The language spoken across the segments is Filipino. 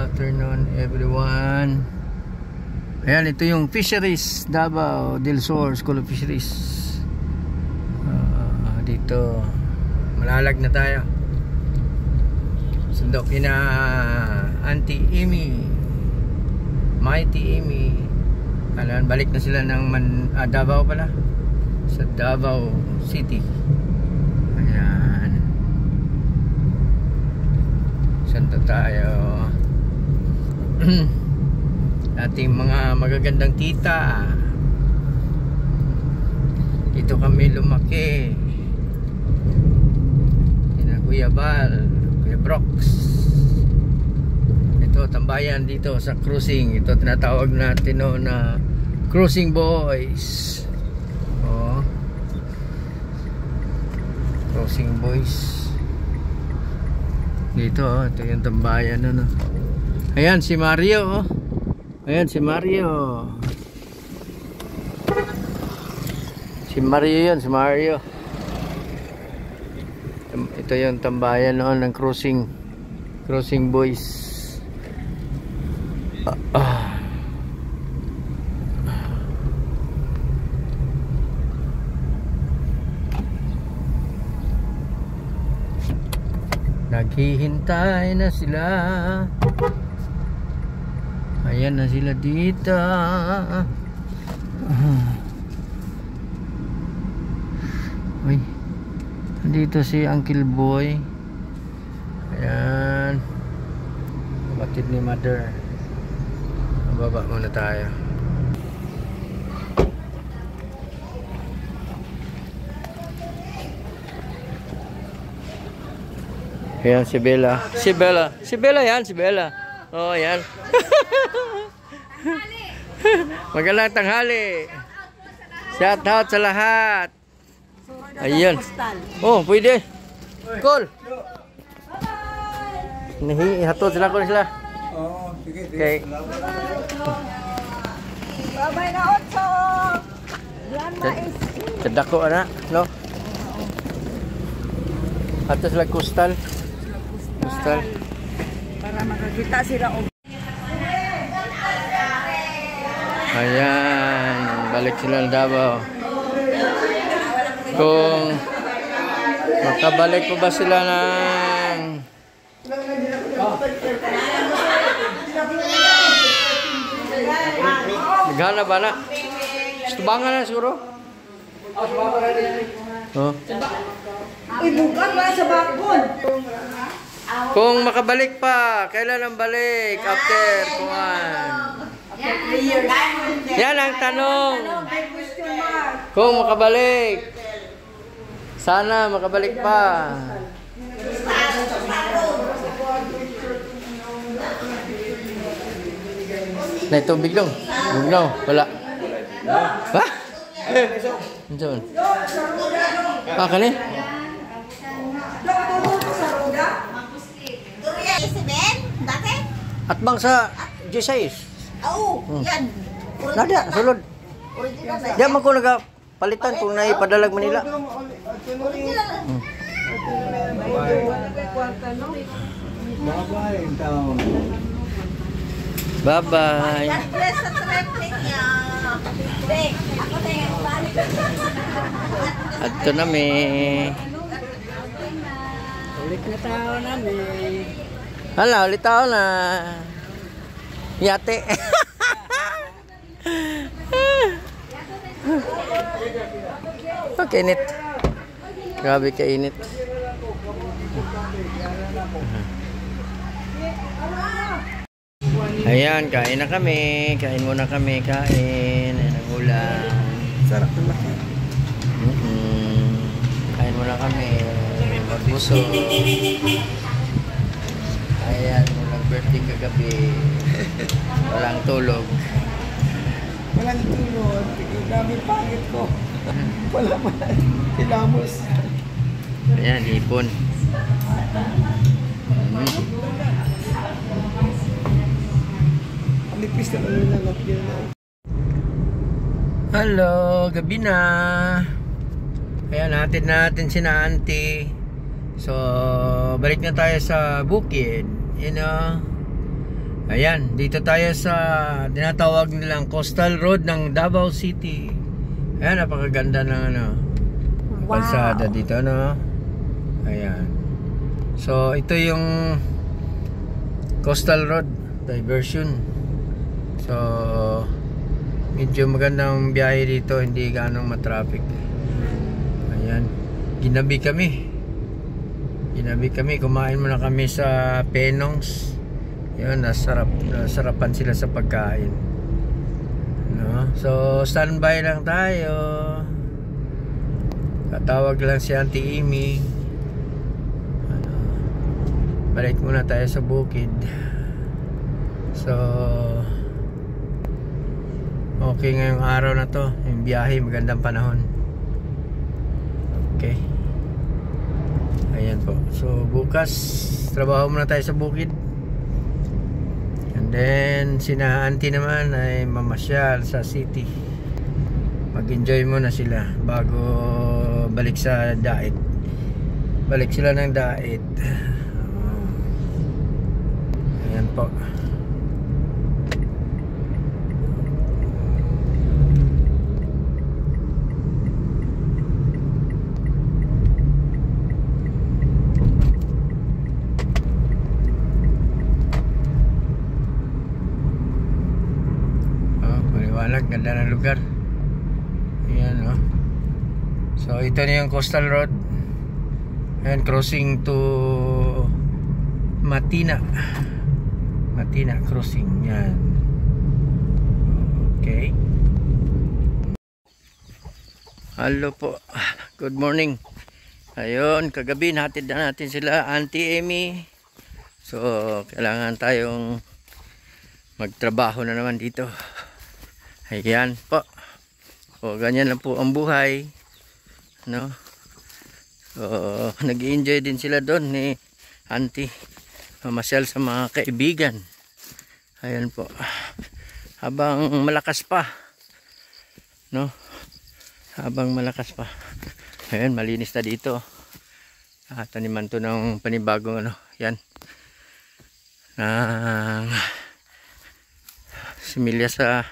afternoon everyone. Ayan, ito yung fisheries, Davao del Sur School of Fisheries. Dito malalag na tayo. Sundok kina Auntie Amy, Mighty Amy. Alam, balik na sila ng Davao pala, sa Davao City. Ayan, santa tayo. Ating mga magagandang tita, dito kami lumaki. Kina Kuya Bal, Kuya Brox. Ito tambayan dito sa cruising. Ito tinatawag natin na cruising boys. Oh, cruising boys dito. Ito yung tambayan Ayan si Mario. Ayan si Mario. Si Mario yan, si Mario. Ito yung tambayan noon ng cruising boys. Naghihintay na sila. Ayan na sila dito. Uy, dito si Uncle Boy. Ayan, kapatid ni Mother. Baba muna tayo. Ayan si Bella. Si Bella yan, si Bella. Oh, ayan. Magandang tanghali. Shout out sa lahat. Ayan. Oh, pwede. Cool. Hatod sila ko sila. Oh, sige. Okay. Babay na otso. Grandma is. Tadako ana, no? Ato sila kustal. Para makakita sila. Ayan, balik sila ng Davao. Kung makabalik ko ba sila ng Nagana ba na? Stubangan na siguro? Oh. Ibukan ba sa bakod? Kung makabalik pa, kailan ang balik? After kuwan. Yan ang tanong. Kung makabalik, sana makabalik pa. Na tubig dong. No, wala. Ha? Diyan. Kani? At bang sa G6? Oo, yan. Nada, sulod. Diyan man ko nagapalitan kung naipadalag Manila. Bye-bye. Ato na mi. Ulit na tao namin. Hala, ulit tao na. Yate. Okay, init. Grabe ka init. Ayan, kain na kami. Kain muna kami, kain. Ayan ang ulam. Sarap naman. Kain muna kami. Magbuso. Ayan, nag-birthday kagabi. Walang tulog. Walang tulog. Dami pangit ko. Wala man. Kilamos. Ayan, hipon. Ang lipis na lang yun. Hello, gabi na. Ayan, hatid natin si na auntie. So, balik na tayo sa bukid. You know, Ayan, dito tayo sa tinatawag nilang Coastal Road ng Davao City. Ayan, napakaganda ng kalsada dito, no? Ayan. So, ito yung Coastal Road diversion. So, medyo magandang biyahe dito, hindi ganong matraffic. Ayan, ginabi kami, kumain muna kami sa Penongs. Yun, nasarapan sila sa pagkain, no? So, standby lang tayo. Tatawag lang si Auntie Amy. Balik muna tayo sa bukid. So, okay ngayong araw na to. Yung biyahe, magandang panahon. Okay. Ayan po. So, bukas trabaho muna tayo sa bukid. And then sina auntie naman ay mamasyal sa city. Mag-enjoy muna sila bago balik sa daet. Balik sila ng daet. Ayan po. Ganda ng lugar. Ayan, oh. So ito na yung Coastal Road and crossing to Matina crossing. Yan. Okay. Hello po, good morning. Ayun, kagabi natin na natin sila Auntie Amy. So kailangan tayong magtrabaho na naman dito. Ayan po. O, ganyan lang po ang buhay, no? So, nag-i-enjoy din sila doon ni Auntie. Mamasyal sa mga kaibigan. Ayan po. Habang malakas pa, no? Habang malakas pa. Ayan, malinis na dito. Taniman to ng panibagong yan. Similya sa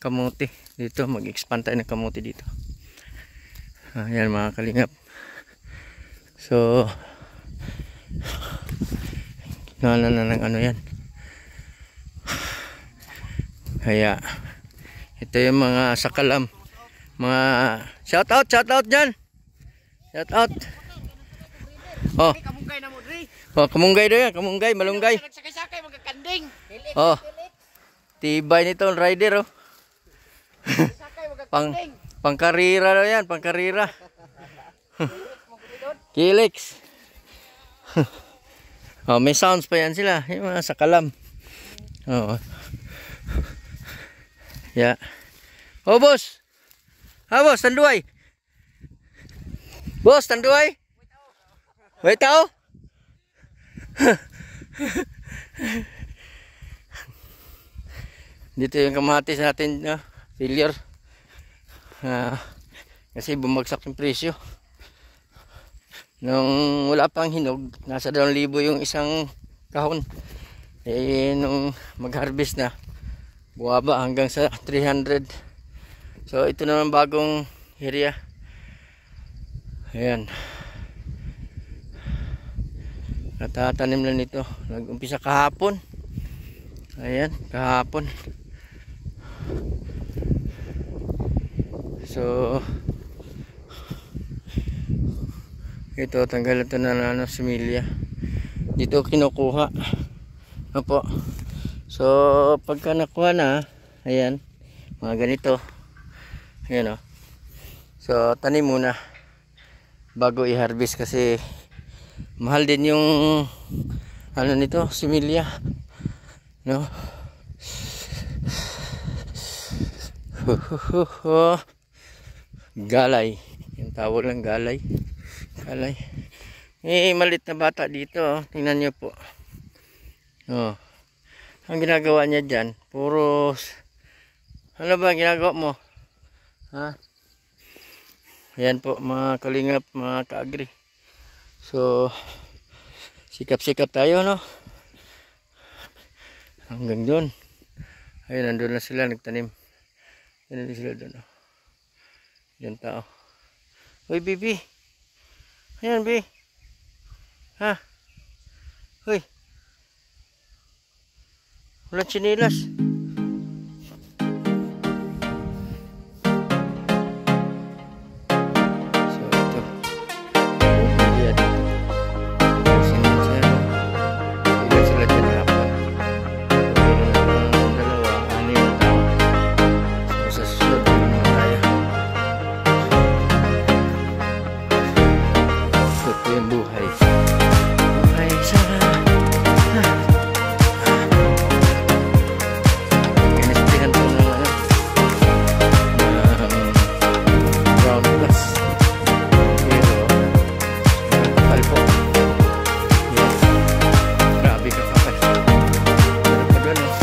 kamuti dito, mag-expand tayo ng kamuti dito. Ayan mga kalingap. So nala na ng yan. Kaya ito yung mga sakalam, mga shout out dyan, shout out. Oh, kamunggay do yan, kamunggay, malunggay. Oh, tibay nito ang rider, oh. Pangkarira na yan, pangkarira. Kilix. Oh, may sounds pa yan sila, yung mga sakalam. Oh. Yeah. Oh, boss. Boss, tanduay. Boss, tanduay. Wait tao. Dito yung kamatis natin, no? Failure. Kasi bumagsak yung presyo. Nung wala pang hinog, nasa 2,000 yung isang kahon. Nung mag-harvest na, buwaba hanggang sa 300. So ito naman bagong area. Ayan. Natatanim lang nito. Nag-umpisa kahapon. Ayan, kahapon. So ito, tanggal ito na similya. Dito kinukuha. Opo. So pagka nakuha na, ayan, mga ganito. Ayan, oh. So tanim muna bago i-harvest kasi mahal din yung nito, similya, no? Galay, yung tawag lang galay. Malit na bata dito, oh. Tingnan nyo po. Oh. Ang ginagawa niya dyan, puro ano ba ginagawa mo? Ha? Ayan po mga kalingap, mga kaagri. So sikap-sikap tayo, no? Hanggang doon. Ayun, nandun na sila, nagtanim. Yan na sila doon. Oh. Yan tao. Hoy, Bibi. Ayan, Bi. Ha? Hoy. Walang chinilas. So, ito. Yan. Sinun sila. Ilan sila dyan hapon. Dalawa, anim na tao. So, sa susunod naman tayo. So, ito yung buhay. Buhay sa... Inistihan po ng ground glass. Pero, kapal po. Yan. Grabe ka kapal. Meron pa doon, oh.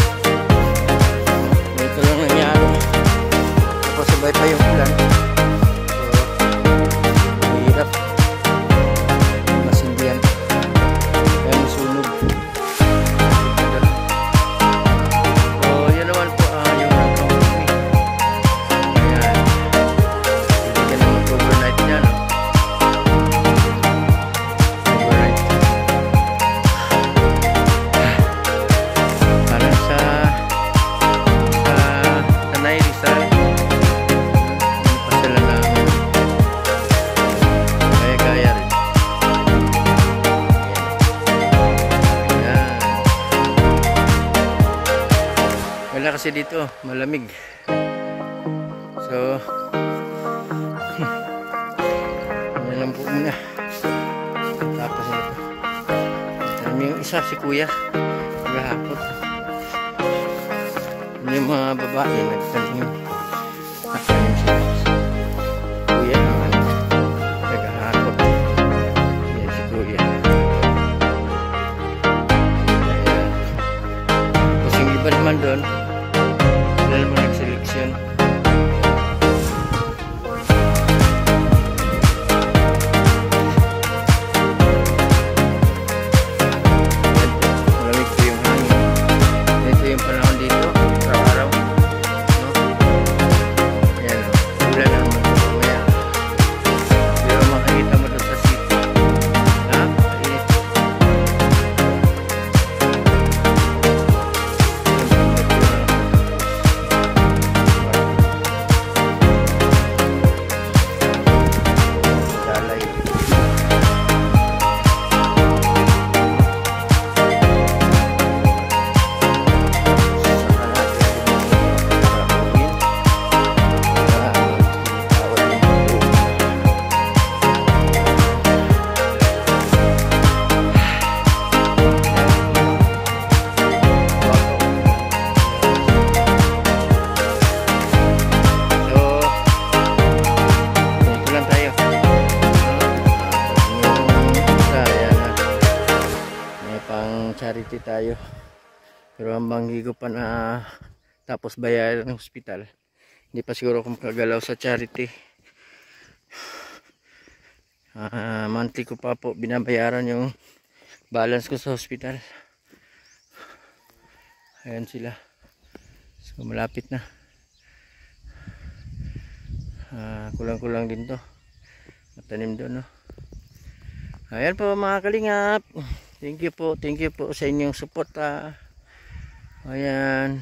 Ito lang nangyari. Tapos sabay pa yung ulan. So, hirap. Masindihan. Kaya masunog. So, yun naman po yung company. Ayan. Hindi ka naman overnight dyan, no? Overnight. Parang sa Tanay Rizal. Yung pasala namin. Gaya-gaya rin. Ayan. Wala kasi dito, malamig. So, yan lang po muna. Tapos na ito. Alam yung isa, si Kuya. Naghahakot. Yung mga babae, nagtanim. Nagtanim sila. Kuya naman, naghahakot. Yan si Kuya. Ayan. Tapos yung iba naman doon, wala naman nagseleksyon. Malamig po yung hangin. Ito yung panahon dito, araw-araw. No? Ayan, oh. Ulan naman mamaya. Pero makikita mo doon sa city. Ha? Mainit. Dalay. Charity tayo, pero ang banggi ko pa na tapos bayaran ng hospital, hindi pa siguro kung kagalaw sa charity. Monthly ko pa po binabayaran yung balance ko sa hospital. Ayan sila, so malapit na. Kulang-kulang din to, matanim doon, no? Ayan po mga kalingap. Thank you po sa inyong suporta. Ayan.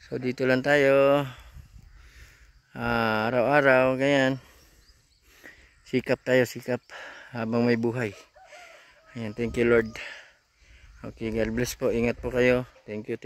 So dito lang tayo. Araw-araw, ganyan. Sikap tayo, sikap habang may buhay. Ayan, thank you Lord. Okay, God bless po. Ingat po kayo. Thank you.